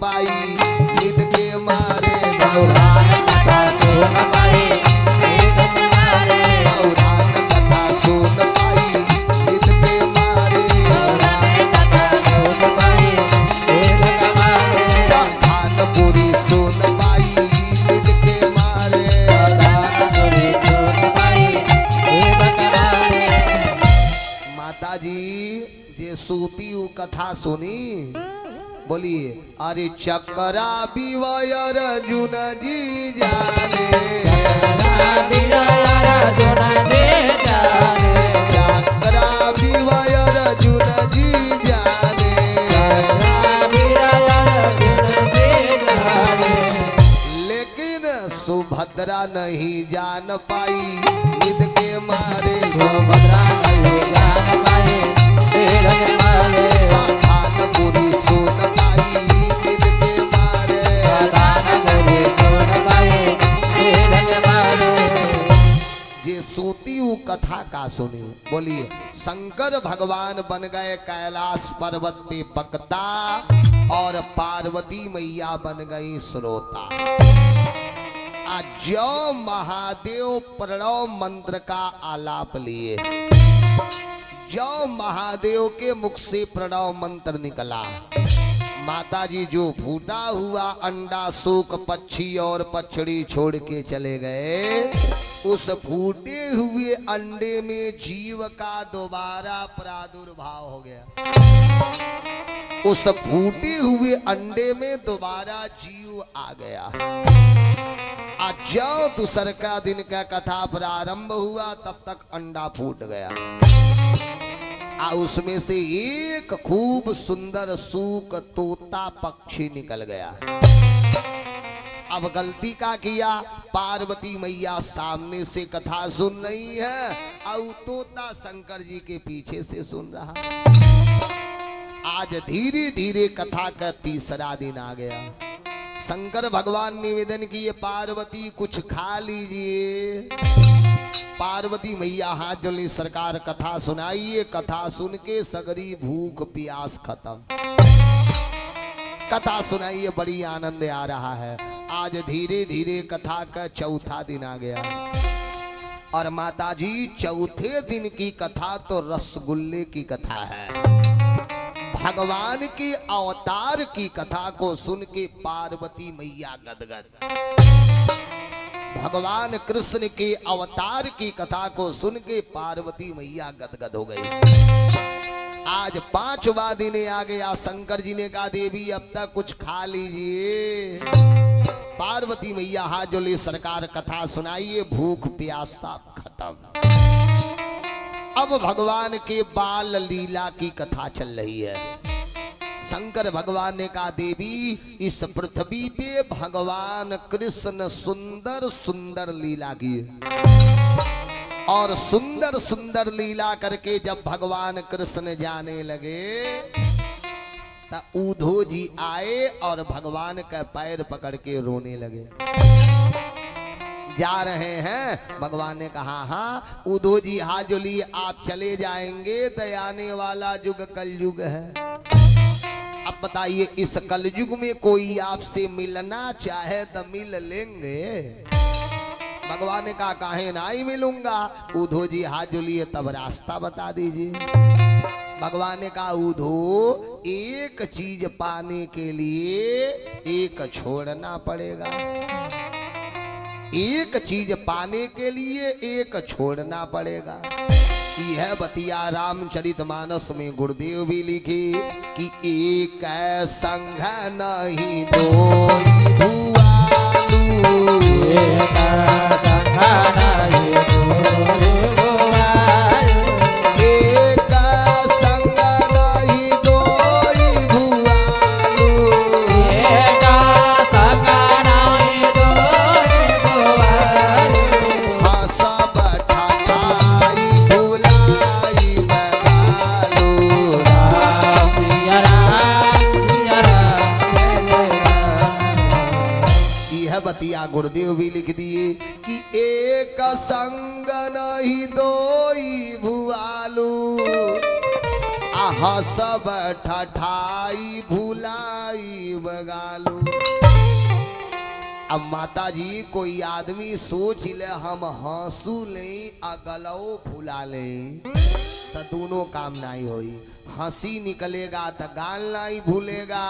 पाई निद के मारे गौरांग कथा सुन पाई निद के मारे गौरांग कथा सुन पाई निद के मारे गौरांग कथा सुन पाई निद के मारे खानपुरी सुन पाई निद के मारे खानपुरी सुन पाई निद के मारे। माता जी जे सूती उ कथा सुनी बोलिए अरे चक्रा बिवयर अर्जुन जी जाने चक्रा बिवयर अर्जुन जी जाने लेकिन सुभद्रा नहीं जान पाई निद के मारे सुभद्रा नहीं जान पाई निद के मारे खानपुरी सुन पाई निद के मारे खानपुरी सुन पाई निद के मारे। ये सूती उ कथा का सुनी बोलिए शंकर भगवान बन गए कैलाश पर्वत पे बकता और पार्वती मैया बन गई श्रोता। आज जो महादेव प्रणव मंत्र का आलाप लिए जो महादेव के मुख से प्रणव मंत्र निकला माता जी जो फूटा हुआ अंडा सूक पक्षी और पछड़ी छोड़ के चले गए उस फूटे हुए अंडे में जीव का दोबारा प्रादुर्भाव हो गया। उस फूटे हुए अंडे में दोबारा जीव आ गया। आज जो दूसरा दिन का कथा प्रारंभ हुआ तब तक अंडा फूट गया उसमें से एक खूब सुंदर सूक तोता पक्षी निकल गया। अब गलती का किया पार्वती मैया सामने से कथा सुन रही है और तोता शंकर जी के पीछे से सुन रहा। आज धीरे धीरे कथा का तीसरा दिन आ गया। शंकर भगवान निवेदन किए पार्वती कुछ खा लीजिए। पार्वती मैया हाथ जोड़ी सरकार कथा सुनाइए। कथा सुन के सगरी भूख प्यास खत्म। कथा सुनाइए बड़ी आनंद आ रहा है। आज धीरे धीरे कथा का चौथा दिन आ गया और माता जी चौथे दिन की कथा तो रसगुल्ले की कथा है। भगवान के अवतार की कथा को सुन के पार्वती मैया गदगद। भगवान कृष्ण के अवतार की कथा को सुन के पार्वती मैया गदगद हो गई। आज पांचवा दिन आ गया। शंकर जी ने कहा देवी अब तक कुछ खा लीजिए। पार्वती मैया हाथ जोड़े सरकार कथा सुनाइए। भूख प्यास सब खत्म। अब भगवान के बाल लीला की कथा चल रही है। शंकर भगवान ने कहा देवी इस पृथ्वी पे भगवान कृष्ण सुंदर सुंदर लीला की और सुंदर सुंदर लीला करके जब भगवान कृष्ण जाने लगे तब उद्धव जी आए और भगवान का पैर पकड़ के रोने लगे। जा रहे हैं भगवान ने कहा हाँ उद्धव जी हाथ जोड़िए आप चले जाएंगे तो आने वाला युग कलयुग है। अब बताइए इस कलयुग में कोई आपसे मिलना चाहे तो मिल लेंगे। भगवान ने कहा काहे नहीं मिलूंगा। उद्धव जी हाथ जोड़िए तब रास्ता बता दीजिए। भगवान ने कहा उद्धव एक चीज पाने के लिए एक छोड़ना पड़ेगा। एक चीज पाने के लिए एक छोड़ना पड़ेगा। यह बतिया रामचरितमानस में गुरुदेव भी लिखे कि एक संग नहीं दोई भुआलू एक संग नहीं दोई भुआलू बतिया गुरुदेव भी लिख दिए कि एक संग नहीं दोई भुआलू आहा सब ठठाई भुलाई बगा अब माता जी कोई आदमी सोच ले हम हंसू ले आ गलौ फुला ले तो दोनों काम नहीं होई। हंसी निकलेगा तो गाल नहीं भूलेगा,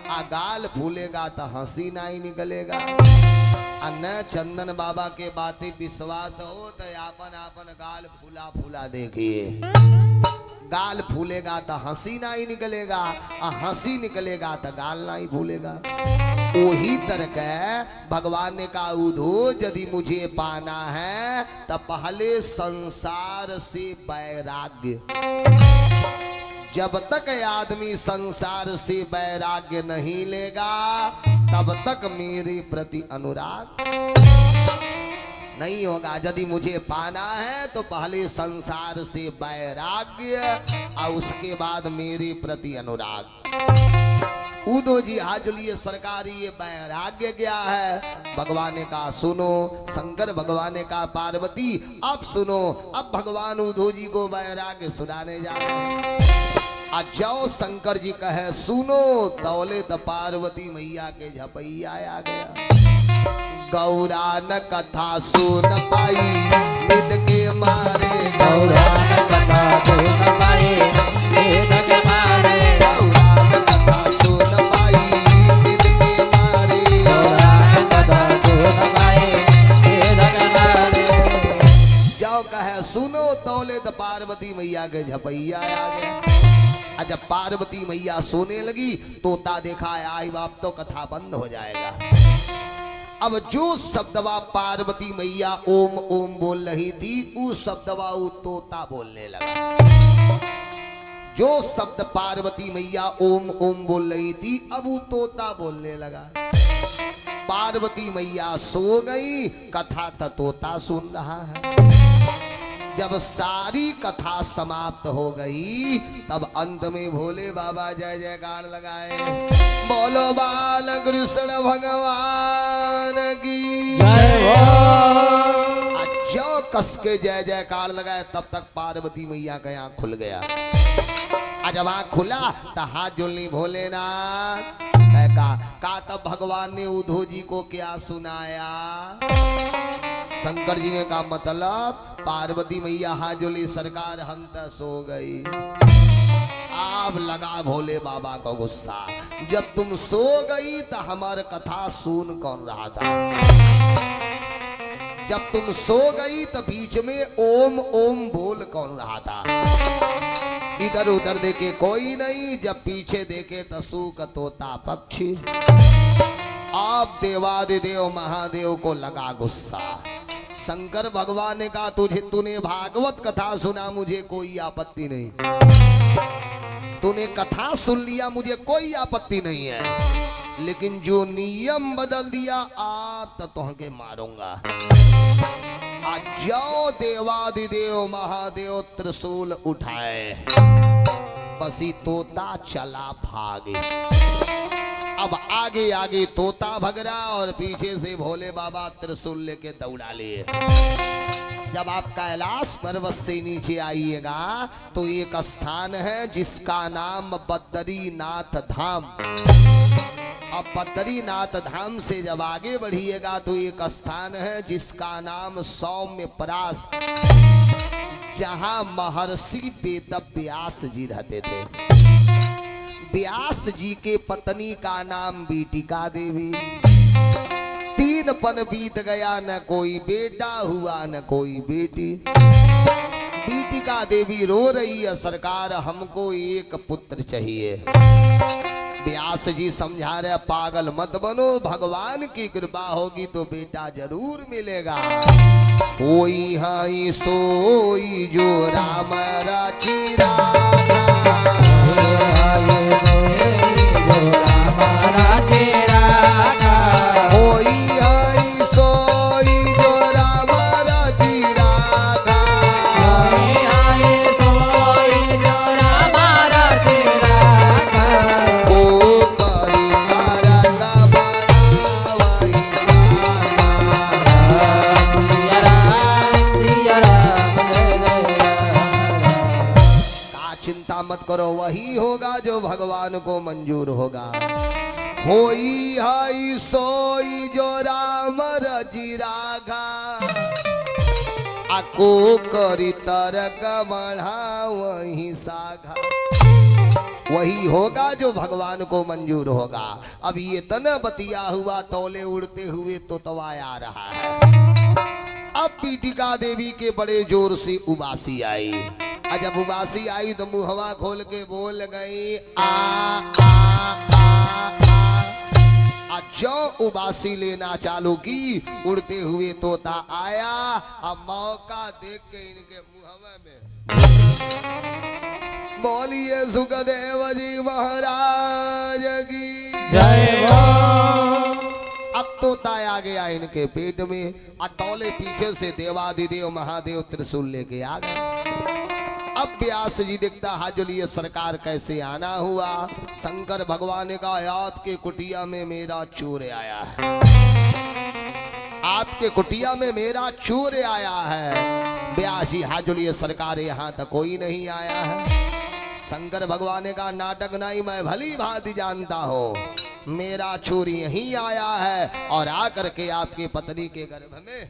आ गाल भूलेगा तो हंसी नहीं निकलेगा। आ न चंदन बाबा के बातें विश्वास हो तो आपन आपन गाल फूला फूला देखिए। गाल फूलेगा तो हंसी नहीं निकलेगा, आ हंसी निकलेगा तो गाल नहीं भूलेगा। वही तरह भगवान ने कहा उधो यदि मुझे पाना है तो पहले संसार से वैराग्य। जब तक आदमी संसार से वैराग्य नहीं लेगा तब तक मेरे प्रति अनुराग नहीं होगा। यदि मुझे पाना है तो पहले संसार से वैराग्य और उसके बाद मेरे प्रति अनुराग। उदो जी हाथ लिए सरकारी ये वैराग्य गया है। भगवान ने कहा सुनो, शंकर भगवान ने कहा पार्वती अब सुनो। अब भगवान उदो जी को वैराग्य सुनाने जा रहे हैं। आज जाओ शंकर जी कहे सुनो, तौले तो पार्वती मैया के झपैया आ गया। गौरा न कथा सुन पाई निद के मारे, गौरा न कथा सुन पाई निद के मारे, गौरा न कथा सुन पाई निद के मारे, गौरा न कथा सुन पाई निद के मारे। जाओ कहे सुनो, तौले तो पार्वती मैया के झपैया आ गया। जब पार्वती मैया सोने लगी तोता देखा आई बाप तो कथा बंद हो जाएगा। अब जो शब्दवा पार्वती मैया ओम ओम बोल रही थी उस शब्दवा वो तोता बोलने लगा। जो शब्द पार्वती मैया ओम ओम बोल रही थी अब वो तोता बोलने लगा। पार्वती मैया सो गई, कथा तो तोता सुन रहा है। जब सारी कथा समाप्त हो गई तब अंत में भोले बाबा जय जयकार लगाए। बोलो बाल कृष्ण भगवान की जय हो। जो कस के जय जयकार लगाए तब तक पार्वती मैया का आँख खुल गया। जब आँख खुला तो हाथ जोड़नी भोलेनाथ का तब भगवान ने उद्धव जी को क्या सुनाया। शंकर जी ने कहा मतलब पार्वती मैया हाथ जोली सरकार हम तो सो गई। आप लगा भोले बाबा को गुस्सा, जब तुम सो गई तो हमार कथा सुन कौन रहा था। जब तुम सो गई तो बीच में ओम ओम बोल कौन रहा था। इधर उधर देखे कोई नहीं, जब पीछे देखे तो सूक तोता पक्षी। आप देवादिदेव महादेव को लगा गुस्सा। शंकर भगवान ने कहा तूने भागवत कथा सुना मुझे कोई आपत्ति नहीं, तूने कथा सुन लिया मुझे कोई आपत्ति नहीं है, लेकिन जो नियम बदल दिया आप तो तुमके मारूंगा। आज जाओ देवादिदेव महादेव त्रिशूल उठाए, बसी तोता चला भागे। अब आगे आगे तोता भग रहा और पीछे से भोले बाबा त्रिशूल लेके दौड़ा लिए। जब आप कैलाश पर्वत से नीचे आइएगा तो एक स्थान है जिसका नाम बद्रीनाथ धाम। अब बद्रीनाथ धाम से जब आगे बढ़िएगा तो एक स्थान है जिसका नाम सौम्य परास, जहां महर्षि वेद व्यास जी रहते थे। व्यास जी के पत्नी का नाम बीटिका देवी। 3 पन बीत गया, न कोई बेटा हुआ न कोई बेटी। बीटिका देवी रो रही है सरकार हमको एक पुत्र चाहिए। व्यास जी समझा रहे पागल मत बनो, भगवान की कृपा होगी तो बेटा जरूर मिलेगा। कोई हाई सोई जो राम रचिरा, कोई आई सोई जो राम रचिरा, ओ करी करग बनावई का चिंता मत करो, वही होगा जो भगवान को मंजूर होगा। होई हाई सोई जो राम रजी राघा आको करी तरक बढ़ा वही साघा। वही होगा जो भगवान को मंजूर होगा। अब ये तन बतिया हुआ तौले उड़ते हुए तो तवाया आ रहा है। अब पीटिका देवी के बड़े जोर से उबासी आई। जब उबासी आई तो मुहवा खोल के बोल गई आ, आ, आ, आ। जो उबासी लेना चालू की उड़ते हुए तोता आया। अब मौका देख के इनके मुहवा में बोलिए सुखदेव जी महाराज की जय हो। अब तोता आ गया इनके पेट में। तौले पीछे से देवादिदेव महादेव त्रिशूल लेके आ गए। अब व्यास जी देखता हाजुलिए सरकार कैसे आना हुआ। शंकर भगवान ने कहा आपके कुटिया में मेरा चोर आया है, आपके कुटिया में मेरा चोर आया है। व्यास जी हाजुलिए सरकार यहाँ तक कोई नहीं आया है। शंकर भगवान का नाटक नहीं मैं भली भांति जानता हूँ। मेरा चोर यहीं आया है और आकर के आपकी पत्नी के गर्भ में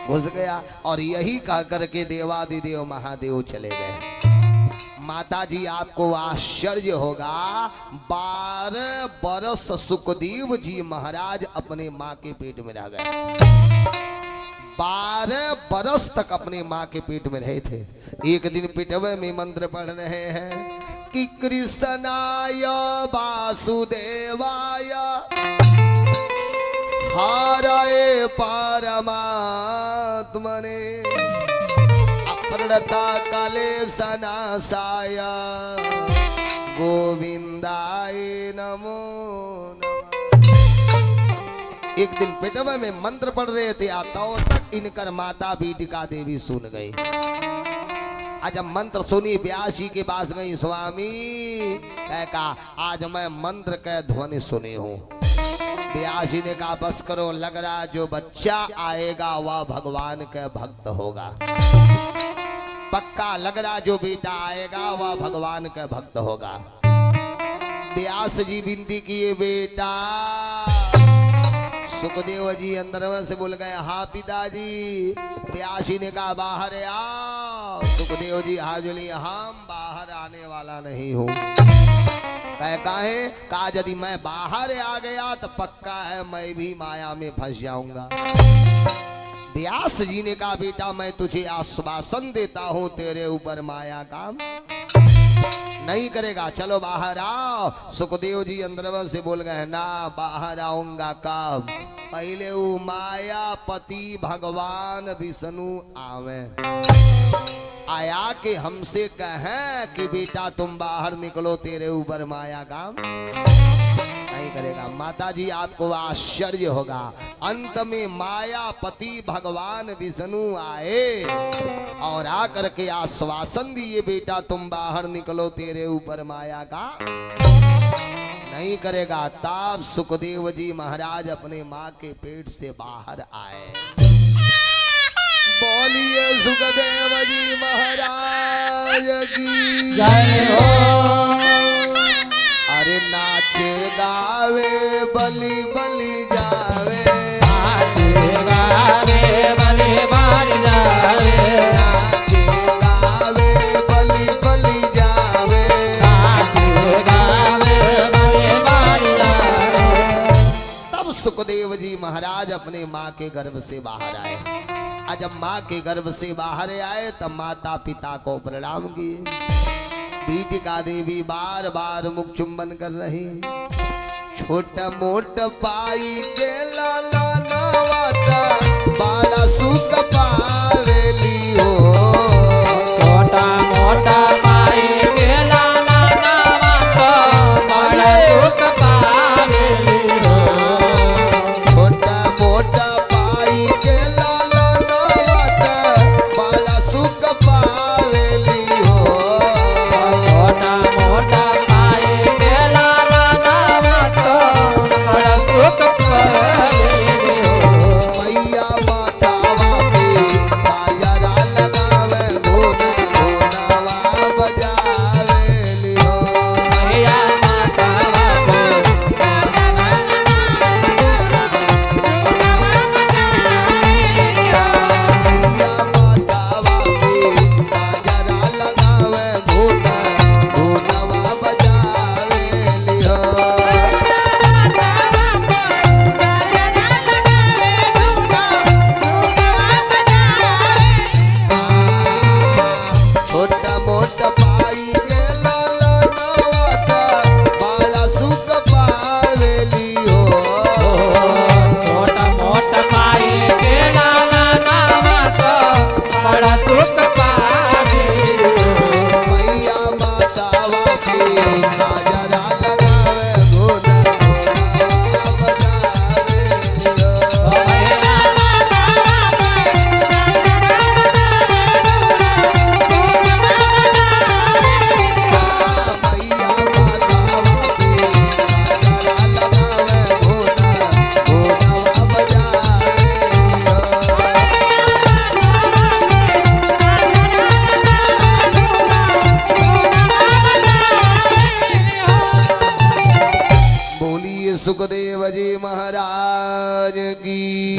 घुस गया। और यही कह करके देवादिदेव महादेव चले गए। माता जी आपको आश्चर्य होगा 12 बरस सुखदेव जी महाराज अपने माँ के पेट में रह गए। 12 बरस तक अपने माँ के पेट में रहे थे। एक दिन पिटवे में मंत्र पढ़ रहे हैं कि कृष्णाय वासुदेवाय हाराए परमात्मने अप्रणता कलेशनाशाय गोविंदाय नमो नमः। एक दिन पेटवा में मंत्र पढ़ रहे थे। तब तक इनकर माता पीटिका देवी सुन गई। जब मंत्र सुनी व्यास जी के पास गई स्वामी कहा आज मैं मंत्र के ध्वनि सुनी हूँ। व्यास जी ने कहा बस करो, लग रहा जो बच्चा आएगा वह भगवान के भक्त होगा। पक्का लग रहा जो बेटा आएगा वह भगवान के भक्त होगा। व्यास जी विनती किए बेटा। सुखदेव जी अंदर में से बोल गए हाँ पिताजी। व्यास जी ने कहा बाहर आओ। सुखदेव जी हाजुली हम बाहर आने वाला नहीं हूँ। काहे कहा यदि मैं बाहर आ गया तो पक्का है मैं भी माया में फंस जाऊंगा। व्यास जी ने कहा बेटा मैं तुझे आश्वासन देता हूं तेरे ऊपर माया काम नहीं करेगा, चलो बाहर आओ। सुखदेव जी अंदर से बोल गए ना बाहर आऊंगा कब, पहले वो मायापति भगवान विष्णु आवे, आया कि हमसे कहें कि बेटा तुम बाहर निकलो तेरे ऊपर माया काम नहीं करेगा। माता जी आपको आश्चर्य होगा, अंत में मायापति भगवान विष्णु आए और आकर के आश्वासन दिए बेटा तुम बाहर निकलो तेरे ऊपर माया का नहीं करेगा। तब सुखदेव जी महाराज अपने माँ के पेट से बाहर आए। बोलिए सुखदेव जी महाराज की जय हो। अरे नाचे गावे बलि बलि जावे, नाचे गावे बलि बलि जावे, नाचे गावे बलि बलि जावे, नाचे गावे बलि बलि जावे। तब सुखदेव जी महाराज अपने माँ के गर्भ से बाहर आए। जब माँ के गर्भ से बाहर आए तब माता पिता को प्रणाम किए। पीटिका देवी बार बार मुख चुंबन कर रही। छोटा मोटा पाई के लाला नवाता बड़ा सुख पावेली हो, छोटा मोटा पाई के लाला नवाता बड़ा सुख पावेली हो, छोटा मोटा पाई के लाला नवाता बड़ा सुख पावेली हो, छोटा मोटा पाई के लाला नवाता बड़ा सुख पावेली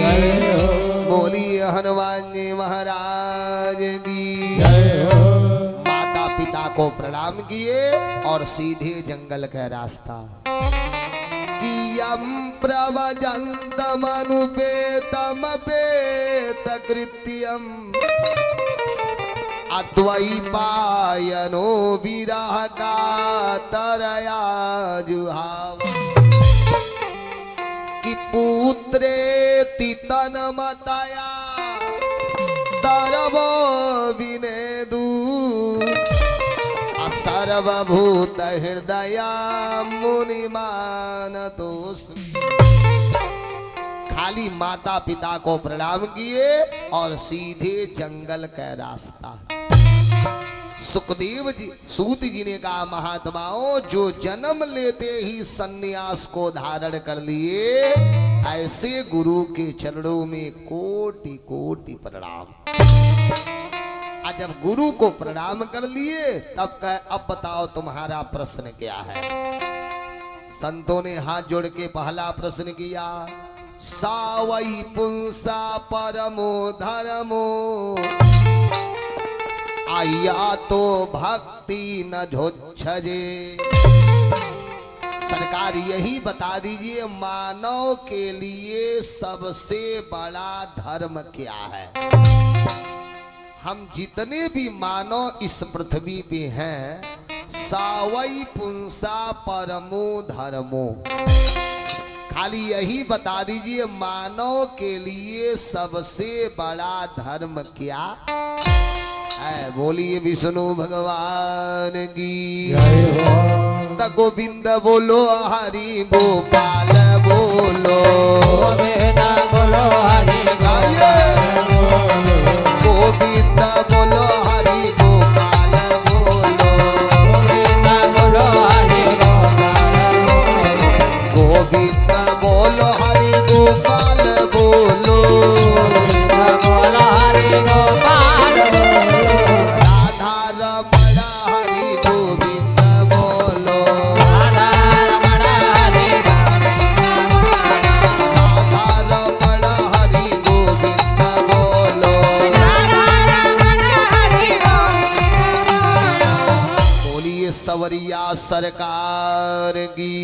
जय हो बोलिए हनुमान जी महाराज की जय हो माता पिता को प्रणाम किए और सीधे जंगल का रास्ता कियम प्रवजन्तमनुपेतम पेत कृत्यम अद्वैपायनो विरह का तरया जुहाव कि पुत्रेति तन्मतया तरवो विनेदु सर्वभूत हृदय मुनिमान दोस्मी। खाली माता पिता को प्रणाम किए और सीधे जंगल का रास्ता। सुखदेव जी सूत जी ने कहा महात्माओं जो जन्म लेते ही सन्यास को धारण कर लिए ऐसे गुरु के चरणों में कोटि कोटि प्रणाम। आज जब गुरु को प्रणाम कर लिए तब कह अब बताओ तुम्हारा प्रश्न क्या है। संतों ने हाथ जोड़ के पहला प्रश्न किया सावई पुंसा परमो धर्मो आया तो भक्ति न झोच्छजे। सरकार यही बता दीजिए मानव के लिए सबसे बड़ा धर्म क्या है। हम जितने भी मानव इस पृथ्वी पे हैं सावई पुंसा परमो धर्मो। खाली यही बता दीजिए मानव के लिए सबसे बड़ा धर्म क्या है। बोलिए विष्णु भगवान की जय हो गोविंद बोलो हरि गोपाल बोलो गोविंद बोलो हरि गोविंद बोलो हरि गोपाल बोलो गोविंद बोलो हरि गोपाल गोविंद बोलो हरि गोपाल बोलो राधा रमण हरि गोविंद बोलो राधा रमण हरि गोविंद बोलो बोलिए सवरिया सरकार की